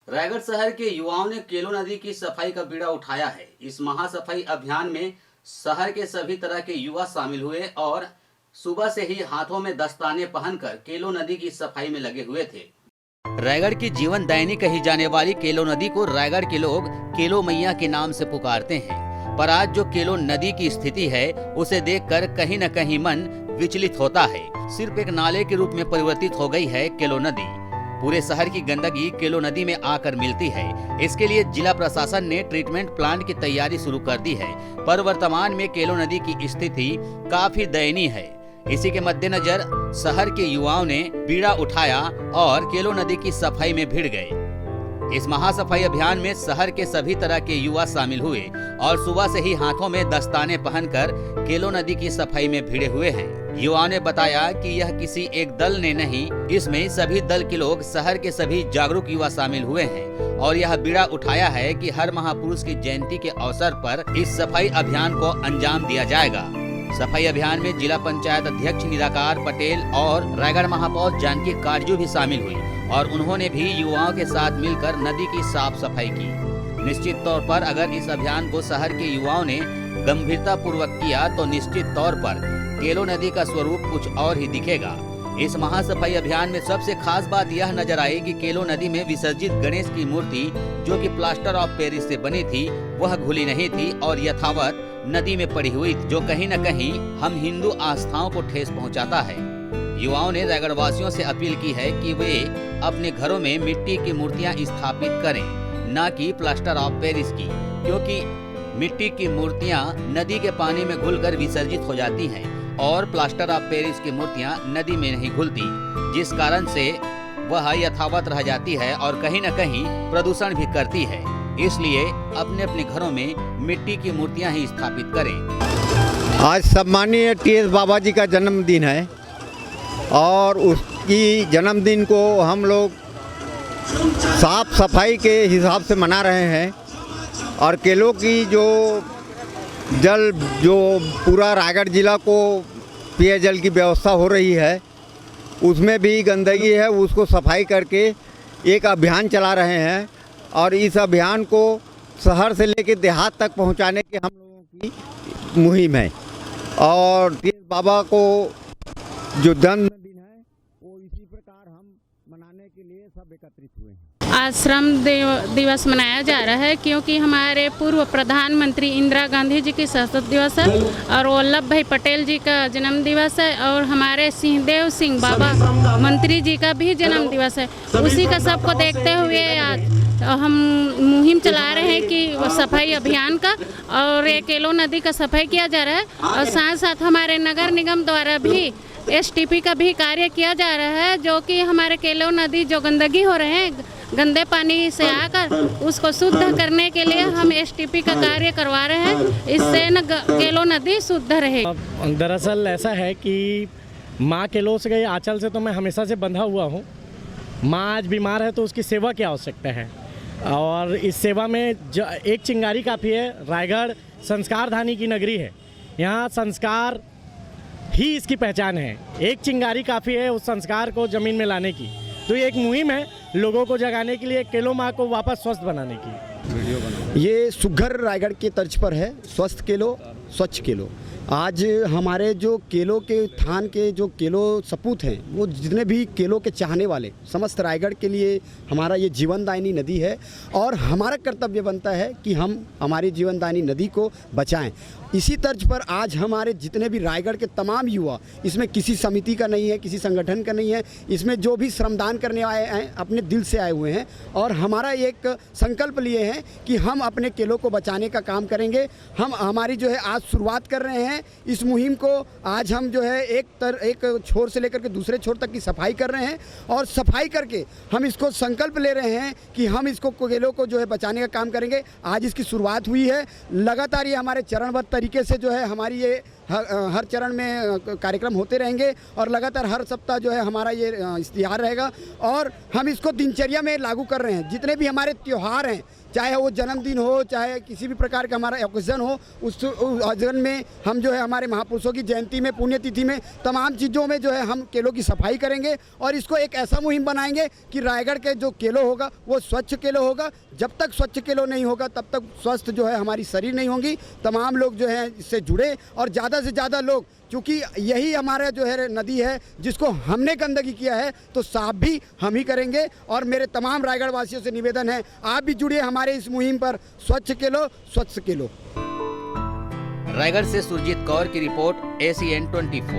रायगढ़ शहर के युवाओं ने केलो नदी की सफाई का बीड़ा उठाया है। इस महासफाई अभियान में शहर के सभी तरह के युवा शामिल हुए और सुबह से ही हाथों में दस्ताने पहनकर केलो नदी की सफाई में लगे हुए थे। रायगढ़ की जीवनदायिनी कही जाने वाली केलो नदी को रायगढ़ के लोग केलो मैया के नाम से पुकारते हैं, पर आज जो केलो नदी की स्थिति है उसे देखकर कहीं न कहीं मन विचलित होता है। सिर्फ एक नाले के रूप में परिवर्तित हो गई है केलो नदी। पूरे शहर की गंदगी केलो नदी में आकर मिलती है। इसके लिए जिला प्रशासन ने ट्रीटमेंट प्लांट की तैयारी शुरू कर दी है, पर वर्तमान में केलो नदी की स्थिति काफी दयनीय है। इसी के मद्देनजर शहर के युवाओं ने बीड़ा उठाया और केलो नदी की सफाई में भिड़ गए। इस महासफाई अभियान में शहर के सभी तरह के युवा शामिल हुए और सुबह से ही हाथों में दस्ताने पहनकर केलो नदी की सफाई में भिड़े हुए हैं। युवाओं ने बताया कि यह किसी एक दल ने नहीं, इसमें सभी दल के लोग, शहर के सभी जागरूक युवा शामिल हुए हैं और यह बीड़ा उठाया है कि हर महापुरुष की जयंती के अवसर पर इस सफाई अभियान को अंजाम दिया जाएगा। सफाई अभियान में जिला पंचायत अध्यक्ष निराकार पटेल और रायगढ़ महापौर जानकी काटजू भी शामिल हुई और उन्होंने भी युवाओं के साथ मिलकर नदी की साफ सफाई की। निश्चित तौर पर अगर इस अभियान को शहर के युवाओं ने गंभीरता पूर्वक किया तो निश्चित तौर पर केलो नदी का स्वरूप कुछ और ही दिखेगा। इस महासफाई अभियान में सबसे खास बात यह नजर आई कि केलो नदी में विसर्जित गणेश की मूर्ति, जो कि प्लास्टर ऑफ पेरिस से बनी थी, वह घुली नहीं थी और यथावत नदी में पड़ी हुई, जो कहीं न कहीं हम हिंदू आस्थाओं को ठेस पहुंचाता है। युवाओं ने रायगढ़ वासियों से अपील की है कि वे अपने घरों में मिट्टी की मूर्तियां स्थापित करें, न कि प्लास्टर ऑफ पेरिस की, क्योंकि मिट्टी की मूर्तियां नदी के पानी में घुलकर विसर्जित हो जाती हैं और प्लास्टर ऑफ पेरिस की मूर्तियां नदी में नहीं घुलती, जिस कारण से वह यथावत रह जाती है और कहीं न कहीं प्रदूषण भी करती है। इसलिए अपने अपने घरों में मिट्टी की मूर्तियां ही स्थापित करें। आज सम्मानीय टी.एस. बाबा जी का जन्मदिन है और उसकी जन्मदिन को हम लोग साफ सफाई के हिसाब से मना रहे हैं और केलो की जो पूरा रायगढ़ जिला को पेयजल की व्यवस्था हो रही है, उसमें भी गंदगी है, उसको सफाई करके एक अभियान चला रहे हैं और इस अभियान को शहर से लेकर देहात तक पहुंचाने की हम लोगों की मुहिम है। और टी.एस. बाबा को जो जन्मदिन है वो इसी प्रकार हम मनाने के लिए सब एकत्रित हुए हैं। आज श्रम दिवस मनाया जा रहा है क्योंकि हमारे पूर्व प्रधानमंत्री इंदिरा गांधी जी की शहादत दिवस है और वल्लभ भाई पटेल जी का जन्म दिवस है और हमारे सिंहदेव सिंह बाबा मंत्री जी का भी जन्म दिवस है। उसी का सबको देखते हुए आज हम मुहिम चला रहे हैं कि सफाई अभियान का, और ये केलो नदी का सफाई किया जा रहा है और साथ साथ हमारे नगर निगम द्वारा भी STP का भी कार्य किया जा रहा है, जो कि हमारे केलो नदी जो गंदगी हो रहे हैं गंदे पानी से आकर उसको शुद्ध करने के लिए हम STP का कार्य करवा रहे हैं। इससे न केलो नदी शुद्ध रहे। दरअसल ऐसा है कि माँ केलो से गई आंचल से तो मैं हमेशा से बंधा हुआ हूँ। माँ आज बीमार है तो उसकी सेवा की आवश्यकता है और इस सेवा में एक चिंगारी काफ़ी है। रायगढ़ संस्कार धानी की नगरी है, यहाँ संस्कार ही इसकी पहचान है। एक चिंगारी काफ़ी है उस संस्कार को ज़मीन में लाने की। तो ये एक मुहिम है लोगों को जगाने के लिए, केलो माँ को वापस स्वस्थ बनाने की। ये सुघर रायगढ़ के तर्ज पर है, स्वस्थ केलो स्वच्छ केलो। आज हमारे जो केलो के थान के जो केलो सपूत हैं, वो जितने भी केलो के चाहने वाले समस्त रायगढ़ के लिए हमारा ये जीवनदायिनी नदी है और हमारा कर्तव्य बनता है कि हम हमारी जीवनदायिनी नदी को बचाएं। इसी तर्ज पर आज हमारे जितने भी रायगढ़ के तमाम युवा, इसमें किसी समिति का नहीं है, किसी संगठन का नहीं है, इसमें जो भी श्रमदान करने आए हैं अपने दिल से आए हुए हैं और हमारा एक संकल्प लिए हैं कि हम अपने केलो को बचाने का काम करेंगे। हम हमारी जो है आज शुरुआत कर रहे हैं इस मुहिम को। आज हम जो है एक छोर से लेकर के दूसरे छोर तक की सफाई कर रहे हैं और सफाई करके हम इसको संकल्प ले रहे हैं कि हम इसको केलो को जो है बचाने का काम करेंगे। आज इसकी शुरुआत हुई है, लगातार ये हमारे चरणबद्ध तरीके से जो है हमारी ये हर चरण में कार्यक्रम होते रहेंगे और लगातार हर सप्ताह जो है हमारा ये इश्तिहार रहेगा और हम इसको दिनचर्या में लागू कर रहे हैं। जितने भी हमारे त्यौहार हैं, चाहे वो जन्मदिन हो, चाहे किसी भी प्रकार का हमारा ओकेजन हो, उस ओकेजन में हम जो है हमारे महापुरुषों की जयंती में, पुण्यतिथि में, तमाम चीज़ों में जो है हम केलों की सफाई करेंगे और इसको एक ऐसा मुहिम बनाएंगे कि रायगढ़ के जो केलो होगा वो स्वच्छ केलो होगा। जब तक स्वच्छ केलो नहीं होगा तब तक स्वस्थ जो है हमारी शरीर नहीं होगी। तमाम लोग जो है इससे जुड़े और ज़्यादा से ज़्यादा लोग, क्योंकि यही हमारा जो है नदी है जिसको हमने गंदगी किया है तो साफ भी हम ही करेंगे। और मेरे तमाम रायगढ़ वासियों से निवेदन है, आप भी जुड़िए हमारे इस मुहिम पर। स्वच्छ केलो, स्वच्छ केलो। रायगढ़ से सुरजीत कौर की रिपोर्ट, ACN 24।